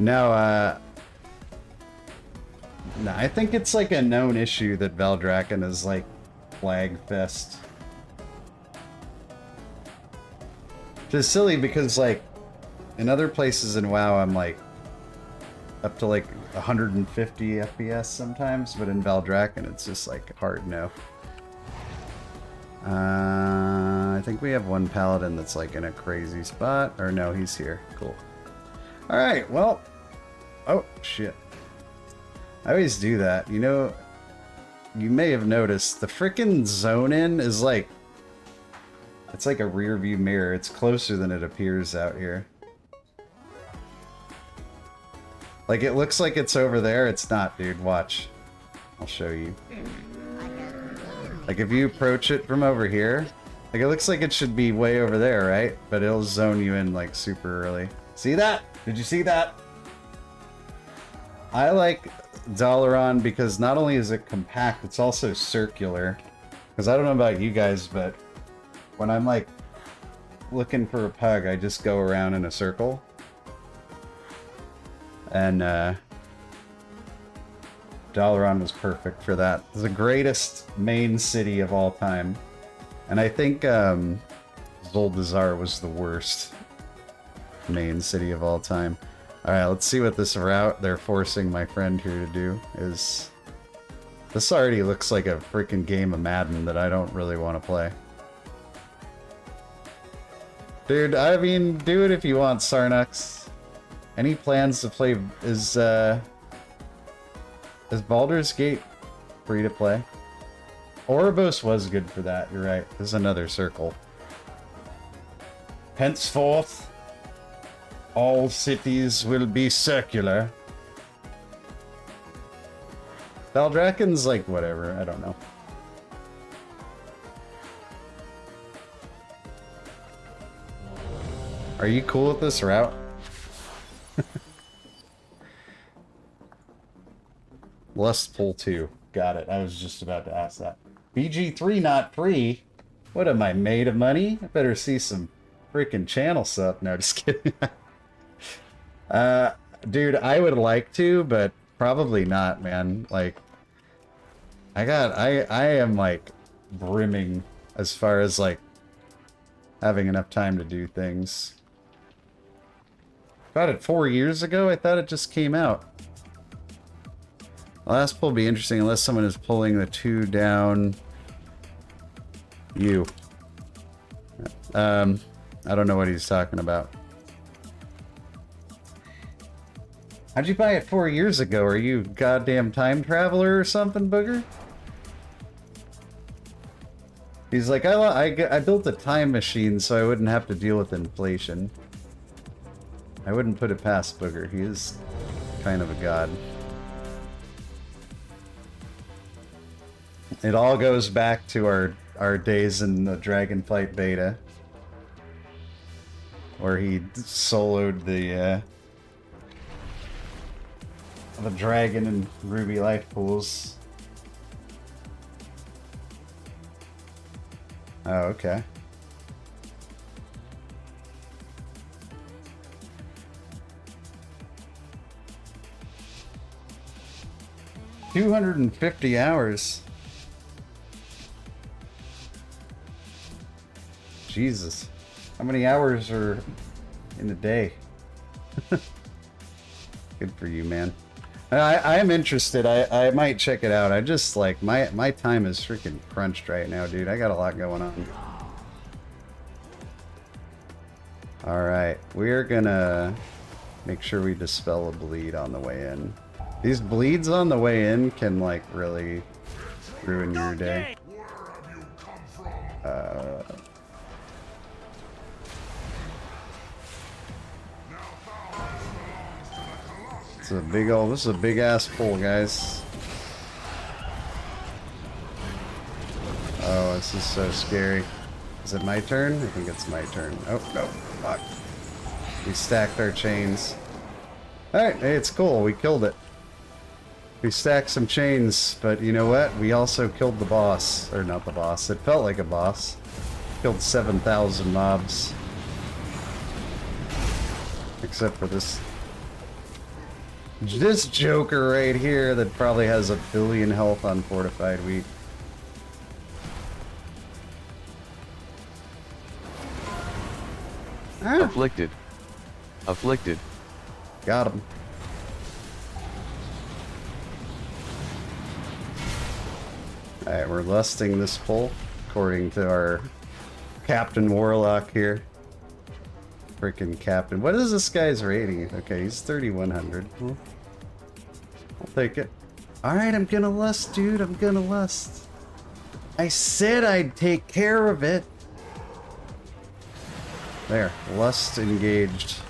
No, no, I think it's like a known issue that Valdrakken is like flag fest. Just silly because, like, in other places in WoW, I'm like up to like 150 FPS sometimes, but in Valdrakken, it's just like hard no. I think we have one paladin that's like in a crazy spot. Or no, he's here. Cool. Alright, well. Oh, shit. I always do that. You know, you may have noticed the frickin' zone in is like, it's like a rear view mirror. It's closer than it appears out here. Like, it looks like it's over there. It's not, dude. Watch. I'll show you. Like, if you approach it from over here, like, it looks like it should be way over there, right? But it'll zone you in, like, super early. See that? Did you see that? I like Dalaran because not only is it compact, it's also circular. Because I don't know about you guys, but when I'm, like, looking for a pug, I just go around in a circle. And, Dalaran was perfect for that. It's the greatest main city of all time. And I think, Zuldazar was the worst main city of all time. Alright, let's see what this route they're forcing my friend here to do is... This already looks like a freaking game of Madden that I don't really want to play. Dude, I mean, do it if you want, Sarnux. Any plans to play... Is Baldur's Gate free to play? Oribos was good for that, you're right. There's another circle. Henceforth, all cities will be circular. Valdrakken's like whatever, I don't know. Are you cool with this route? Lust pull 2. Got it. I was just about to ask that. BG3 not free? What am I, made of money? I better see some freaking channel stuff. No, just kidding. Dude, I would like to, but probably not, man. Like, I am like brimming as far as like having enough time to do things. Got it 4 years ago? I thought it just came out. Last pull will be interesting unless someone is pulling the 2 down. You. I don't know what he's talking about. How'd you buy it 4 years ago? Are you a goddamn time traveler or something, Booger? He's like, I built a time machine so I wouldn't have to deal with inflation. I wouldn't put it past Booger. He is kind of a god. It all goes back to our days in the Dragonflight beta, where he soloed the dragon in Ruby Life Pools. Oh, okay. $250 hours. Jesus. How many hours are in a day? Good for you, man. I am interested. I might check it out. I just like my time is freaking crunched right now, dude. I got a lot going on. Alright, we're gonna make sure we dispel a bleed on the way in. These bleeds on the way in can like really ruin your day. It's a big old, this is a big ass pull, guys. Oh, this is so scary. Is it my turn? I think it's my turn. Oh, no. Fuck. We stacked our chains. Alright, hey, it's cool. We killed it. We stacked some chains, but you know what? We also killed the boss. Or not the boss. It felt like a boss. Killed 7,000 mobs. Except for this joker right here that probably has 1 billion health on fortified wheat. Ah, Afflicted. Afflicted. got him. Alright, we're lusting this pull, according to our Captain Warlock here. Freaking Captain. What is this guy's rating? Okay, he's 3,100. Well, I'll take it. Alright, I'm gonna lust, dude. I'm gonna lust. I said I'd take care of it. There. Lust engaged.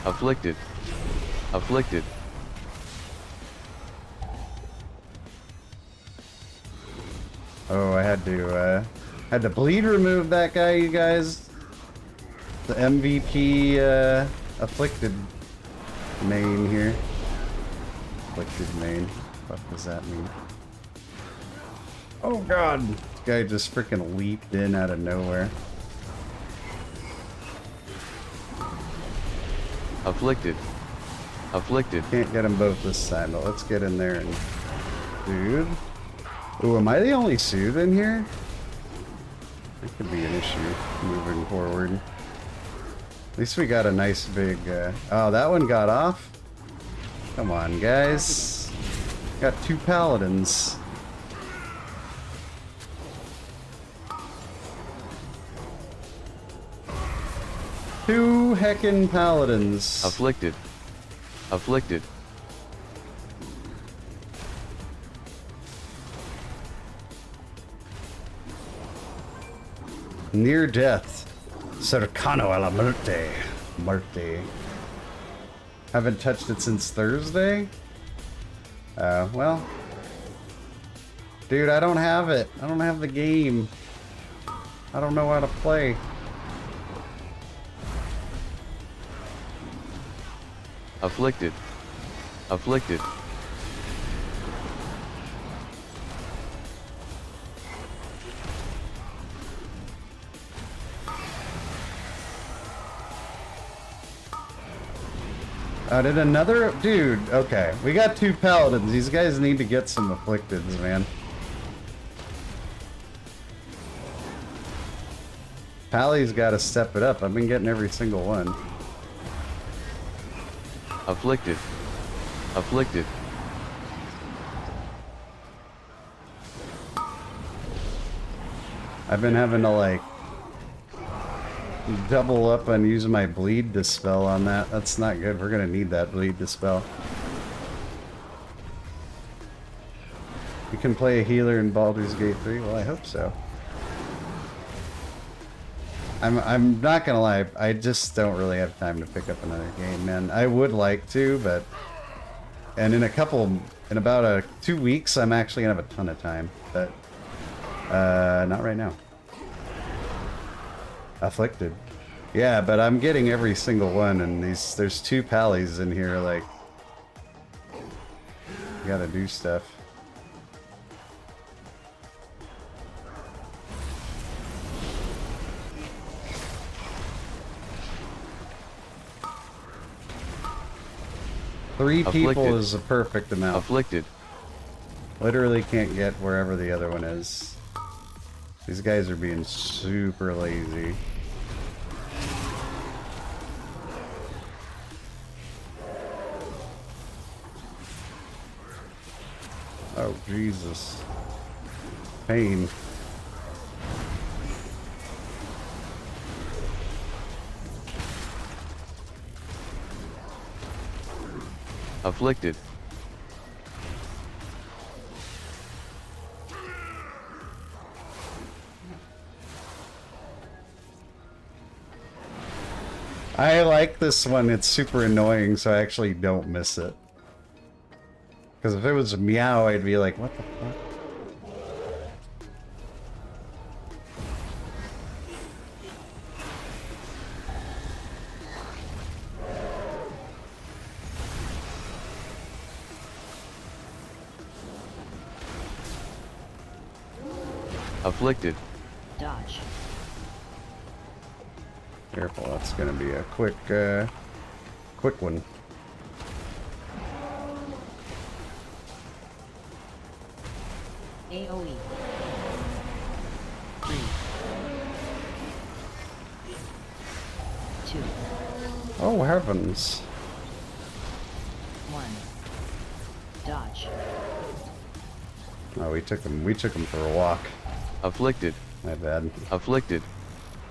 Afflicted. Afflicted. Oh, I had to bleed remove that guy, you guys. The MVP afflicted main here. Afflicted main. What does that mean? Oh god! This guy just freaking leaped in out of nowhere. Afflicted. Afflicted. Can't get them both this time, but let's get in there and... Dude. Ooh, am I the only soothe in here? That could be an issue moving forward. At least we got a nice big... Oh, that one got off? Come on, guys. Got 2 paladins. Two heckin' paladins. Afflicted. Afflicted. Near death. Cercano a la muerte. Muerte. Haven't touched it since Thursday? Well. Dude, I don't have it. I don't have the game. I don't know how to play. Afflicted. Afflicted. Did another... Dude, okay. We got 2 paladins. These guys need to get some afflicteds, man. Pally's got to step it up. I've been getting every single one. Afflicted. Afflicted. I've been having to, like, double up on using my bleed dispel on that. That's not good. We're gonna need that bleed dispel. You can play a healer in Baldur's Gate 3? Well, I hope so. I'm not gonna lie, I just don't really have time to pick up another game, man. I would like to, but... And in about 2 weeks, I'm actually gonna have a ton of time, but... not right now. Afflicted. Yeah, but I'm getting every single one, and there's 2 pallies in here, like... You gotta do stuff. Three people Afflicted. is a perfect amount. Afflicted. Literally can't get wherever the other one is. These guys are being super lazy. Oh, Jesus. Pain. Afflicted. I like this one. It's super annoying, so I actually don't miss it. Because if it was meow, I'd be like, what the fuck? Afflicted. Dodge. Careful, that's gonna be a quick one. AoE. Oh heavens. 1. Dodge. Oh, we took him for a walk. Afflicted. My bad. Afflicted.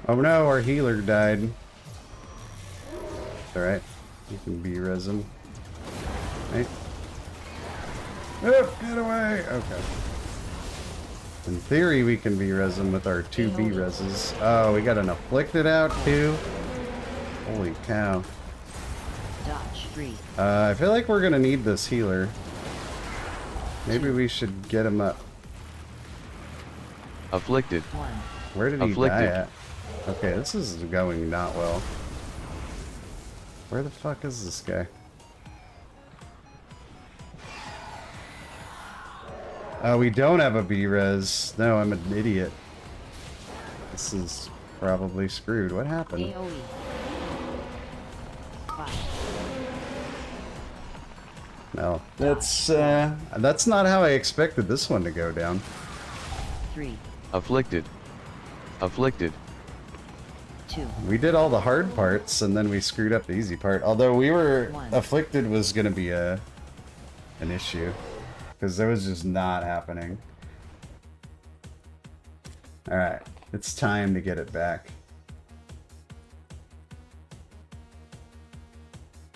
Oh no, our healer died. Alright. You can B-res him. Right? Oh, get away! Okay. In theory, we can B-res him with our 2 B-reses. Oh, we got an Afflicted out too? Holy cow. Dodge. 3. I feel like we're gonna need this healer. Maybe we should get him up. Afflicted. 1. Where did he Afflicted. die at? Okay, this is going not well. Where the fuck is this guy? We don't have a B-res. No, I'm an idiot. This is probably screwed. What happened? AoE. 5. No. That's not how I expected this one to go down. 3. Afflicted. Afflicted. 2. We did all the hard parts, and then we screwed up the easy part. Although we were... One. Afflicted was gonna be an issue. Because that was just not happening. Alright. It's time to get it back.